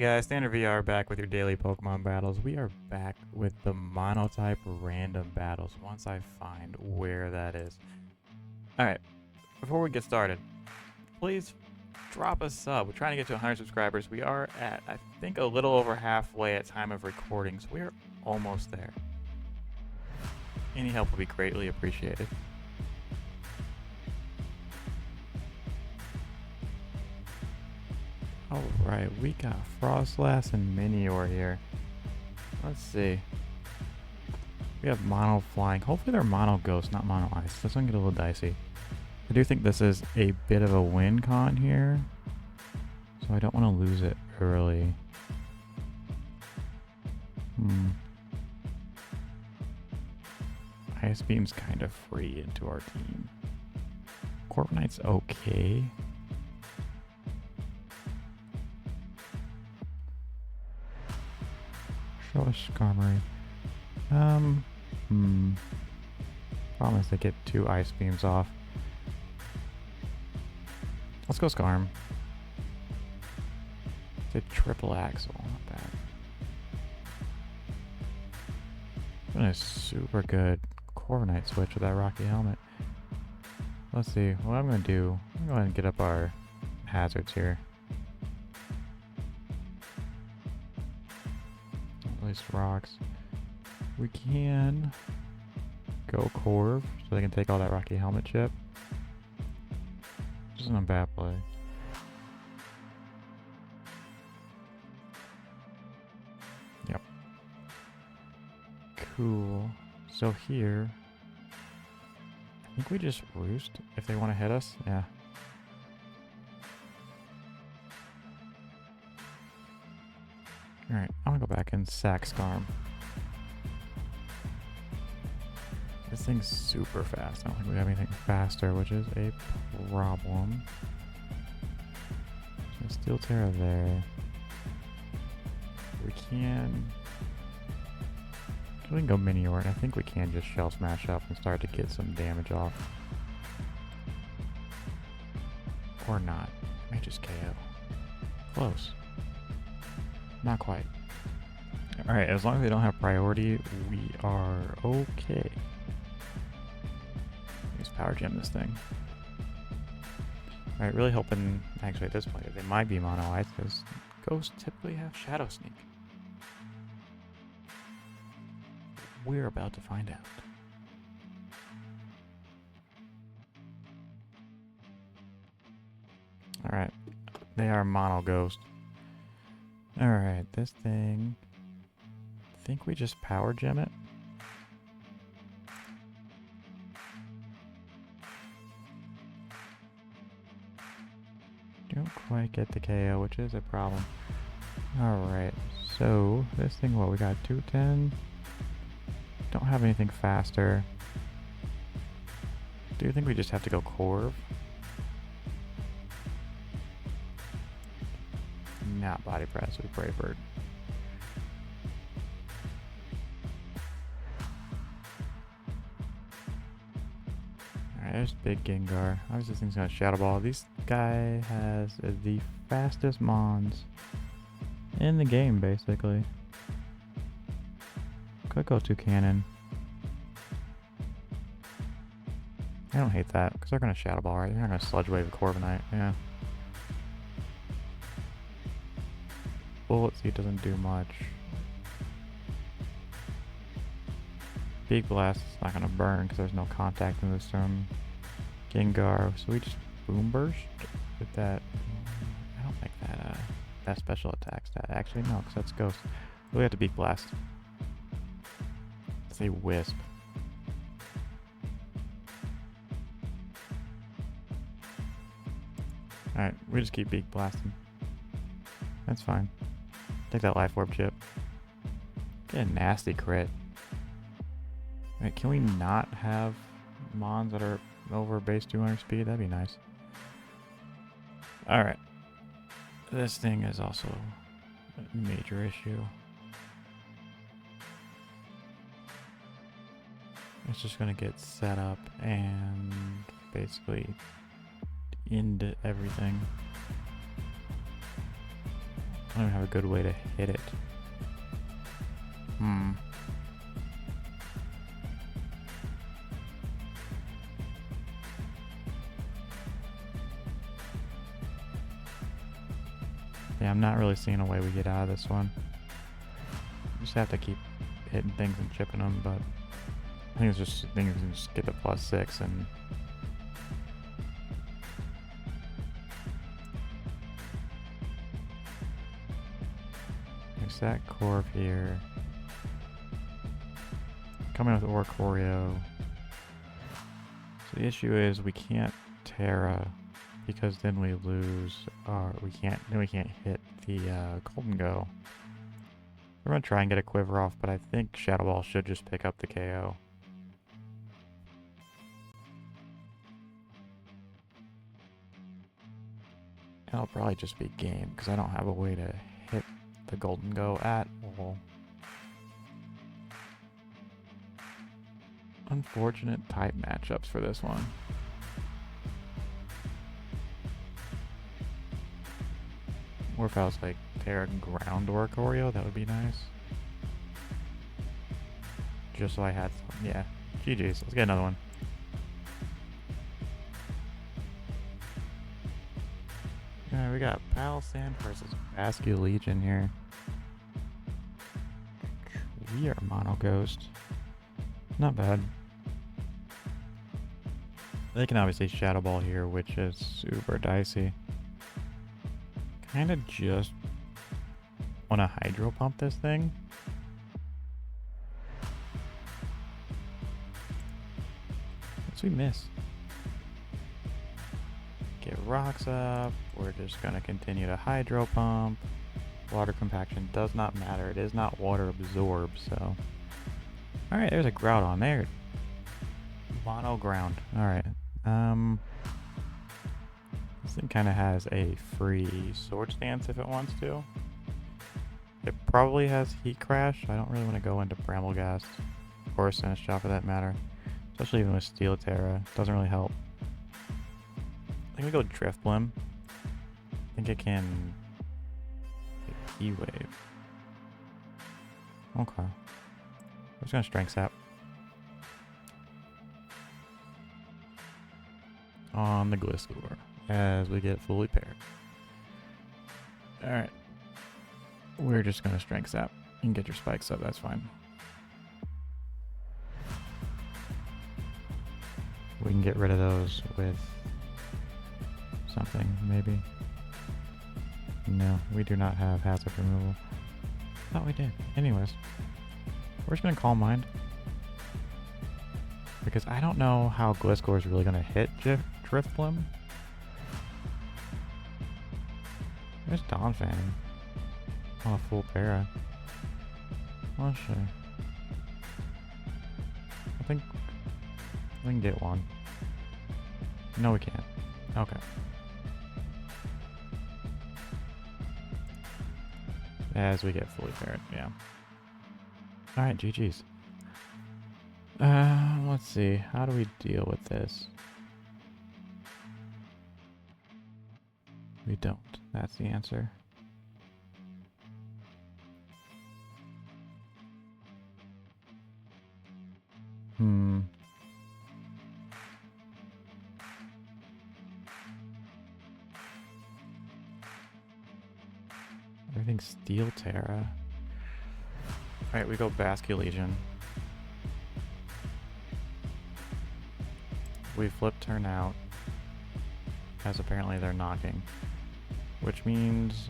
Hey guys, StandardVR back with your daily Pokemon battles. We are back with the Monotype Random Battles once I find where that is. Alright, before we get started, please drop a sub. We're trying to get to 100 subscribers. We are at, I think, a little over halfway at time of recording, so we're almost there. Any help will be greatly appreciated. Alright, we got Frostlass and Minior here. Let's see. We have Mono Flying. Hopefully they're Mono Ghost, not Mono Ice. This one get a little dicey. I do think this is a bit of a win con here, so I don't want to lose it early. Ice Beam's kind of free into our team. Corviknight's okay. Show us Skarmory. Problem is they get 2 Ice Beams off. Let's go Skarm. It's a triple axle, not bad. Doing a super good Corviknight switch with that Rocky Helmet. Let's see, what I'm going to do, I'm going to go ahead and get up our hazards here. At least rocks. We can go Corv so they can take all that Rocky Helmet chip. This isn't a bad play. Yep. Cool. So here, I think we just roost if they want to hit us. Yeah. Alright, I'm gonna go back and sack Skarm. This thing's super fast. I don't think we have anything faster, which is a problem. So Steel Terra there. We can go Minior, and I think we can just Shell Smash up and start to get some damage off. Or not. May just KO. Close. Not quite. Alright, as long as they don't have priority, we are okay. Let's Power Gem this thing. Alright, really hoping, actually at this point, they might be Mono Ice, because Ghosts typically have Shadow Sneak. We're about to find out. Alright, they are Mono Ghost. Alright, this thing, I think we just Power Gem it. Don't quite get the KO, which is a problem. Alright, so this thing, what, we got 210. Don't have anything faster. Do you think we just have to go Corv? Not Body Press with Brave Bird. Alright, there's Big Gengar. Obviously this thing's gonna Shadow Ball. This guy has the fastest Mons in the game, basically. Could go to Cannon. I don't hate that, because they're gonna Shadow Ball, right? They're not gonna Sludge Wave a Corviknight, yeah. Bullet Seed doesn't do much. Big Blast is not going to burn because there's no contact in this Gengar. So we just Boom Burst with that. I don't think that that special attack stat. Actually, no, because that's Ghost. We have to Big Blast. It's a Wisp. Alright, we just keep Big Blasting. That's fine. Take that Life Orb chip. Get a nasty crit. Wait, can we not have Mons that are over base 200 speed? That'd be nice. Alright. This thing is also a major issue. It's just gonna get set up and basically end everything. I don't even have a good way to hit it. Yeah, I'm not really seeing a way we get out of this one. Just have to keep hitting things and chipping them, but I think we can just get to +6 and there's that Corp here. Coming with Oricorio. So the issue is we can't Terra because then we lose our we can't hit the Golden Go. We're gonna try and get a Quiver off, but I think Shadow Ball should just pick up the KO. And I'll probably just be game because I don't have a way to hit the Golden Go at all. Unfortunate type matchups for this one. Or if I was like Terra Ground Oricorio, that would be nice. Just so I had some. Yeah. GG's. Let's get another one. Alright, we got Pal Sand versus Basculegion here. We are Mono Ghost. Not bad. They can obviously Shadow Ball here, which is super dicey. Kinda just want to Hydro Pump this thing. What's we miss? Get rocks up. We're just gonna continue to Hydro Pump. Water compaction does not matter. It is not water absorbed, so. Alright, there's a Groudon there. Mono ground. Alright. This thing kind of has a free Sword Stance if it wants to. It probably has Heat Crash. I don't really want to go into Bramblegast or Sinistcha for that matter. Especially even with Steel Terra. Doesn't really help. I think we go Drifblim. I think it can E-Wave. Okay. We're just gonna Strength Sap. On the Gliscor as we get fully paired. Alright. We're just gonna Strength Sap. You can get your spikes up, that's fine. We can get rid of those with something, maybe. No, we do not have hazard removal. Thought we did. Anyways. We're just gonna Calm Mind. Because I don't know how Gliscor is really gonna hit Drifblim. There's Donphan. On a full para. Well, sure. I think we can get one. No, we can't. Okay. As we get fully paired, yeah. Alright, GG's. Let's see. How do we deal with this? We don't. That's the answer. Everything's Steel Terra. Alright, we go Basculegion. We flip turn out. As apparently they're knocking. Which means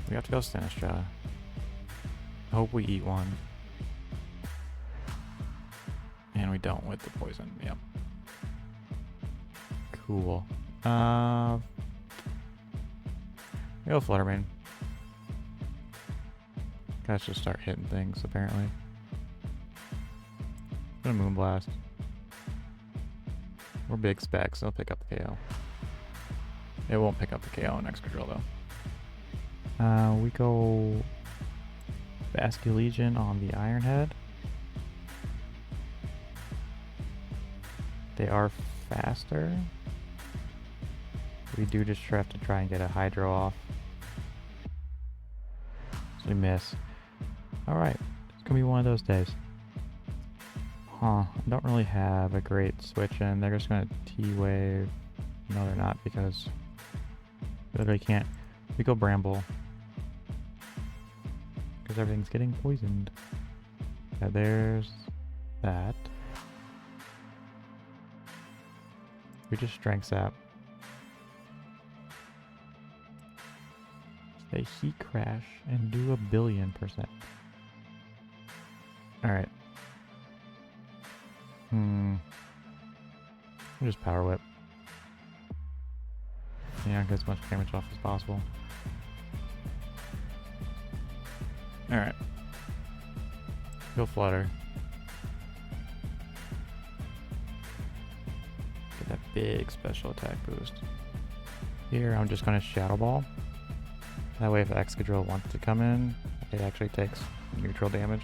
we have to go Sinistcha. Hope we eat one. And we don't with the poison. Yep. Cool. We go Fluttermane. Guys just start hitting things apparently. Gonna Moonblast. We're big specs, it'll pick up the KO. It won't pick up the KO in Extra Drill though. We go Basculegion on the Iron Head. They are faster. We do just have to try and get a Hydro off. So we miss. Alright, it's gonna be one of those days. Huh, I don't really have a great switch in. They're just gonna T-Wave. No, they're not, because we literally can't. We go Bramble. Because everything's getting poisoned. Yeah, there's that. We just Strength Sap. They Heat Crash and do 1,000,000,000%. Alright. We'll just Power Whip. Yeah, get as much damage off as possible. Alright. Go Flutter. Get that big special attack boost. Here, I'm just going to Shadow Ball. That way if Excadrill wants to come in, it actually takes neutral damage.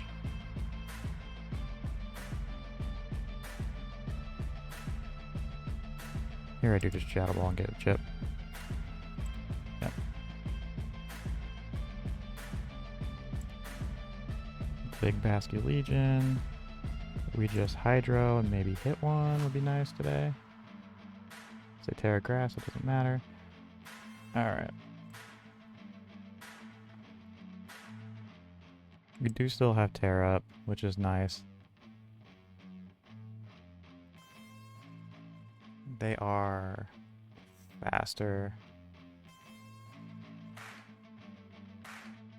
Here I do just Shadow Ball and get a chip. Yep. Big Basket Legion. We just Hydro and maybe hit one would be nice today. Say Terra Grass, it doesn't matter. Alright. We do still have Terra up, which is nice. They are faster.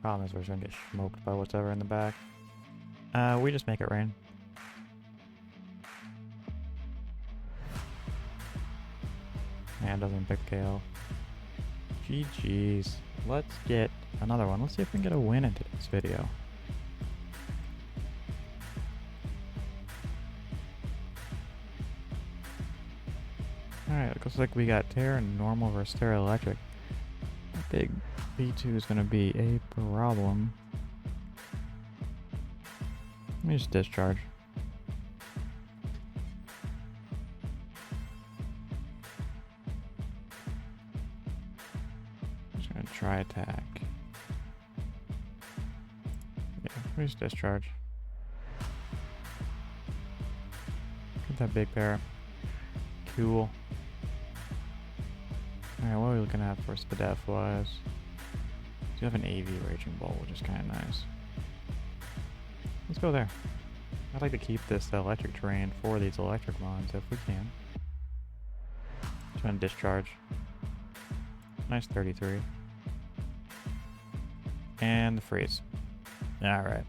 Problem is we're just gonna get smoked by whatever in the back. We just make it rain. Man, doesn't pick KO. GG's. Let's get another one. Let's see if we can get a win in today's video. Alright, looks like we got Terra Normal versus Terra Electric. Big V2 is going to be a problem. Let me just Discharge. Just going to try attack. Yeah, let me just Discharge. Get that big pair. Cool. Alright, what are we looking at for Spadef wise? Do have an AV Raging Bolt, which is kind of nice. Let's go there. I'd like to keep this electric terrain for these electric mons if we can. Just gonna Discharge. Nice 33. And the Freeze. Alright.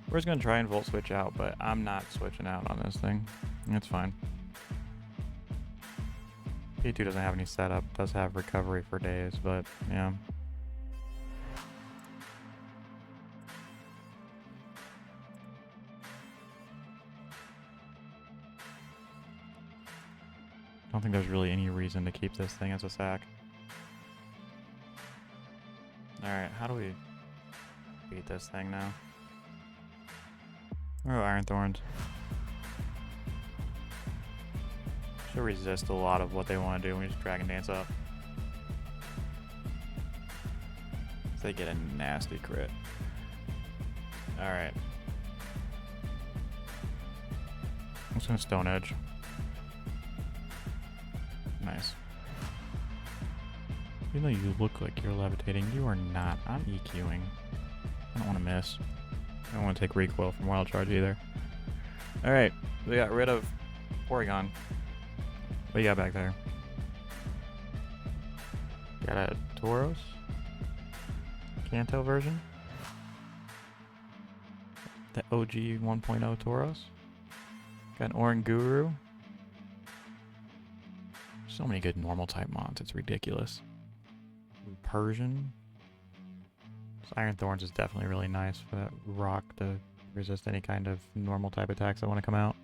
We're just gonna try and Volt Switch out, but I'm not switching out on this thing. It's fine. P2 doesn't have any setup, does have recovery for days, but yeah. I don't think there's really any reason to keep this thing as a sack. Alright, how do we beat this thing now? Oh, Iron Thorns. Should resist a lot of what they want to do when we just Dragon Dance up. So they get a nasty crit. Alright. I'm just gonna Stone Edge. Nice. Even though you look like you're levitating, you are not. I'm EQing. I don't want to miss. I don't want to take recoil from Wild Charge either. Alright, we got rid of Porygon. What you got back there? Got a Tauros? Kanto version? The OG 1.0 Tauros? Got an Oranguru? So many good normal type mons, it's ridiculous. Persian? This Iron Thorns is definitely really nice for that rock to resist any kind of normal type attacks that want to come out.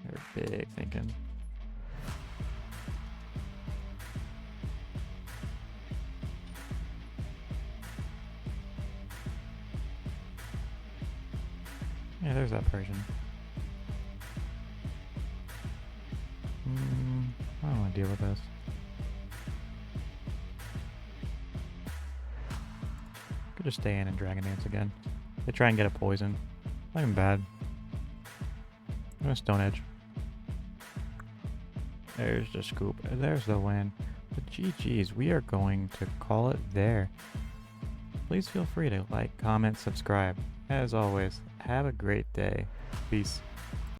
They're big thinking. Yeah, there's that Persian. I don't want to deal with this. Could just stay in and Dragon Dance again. They try and get a poison. Not even bad. I'm gonna Stone Edge. There's the scoop. There's the win. But GG's, we are going to call it there. Please feel free to like, comment, subscribe. As always, have a great day. Peace.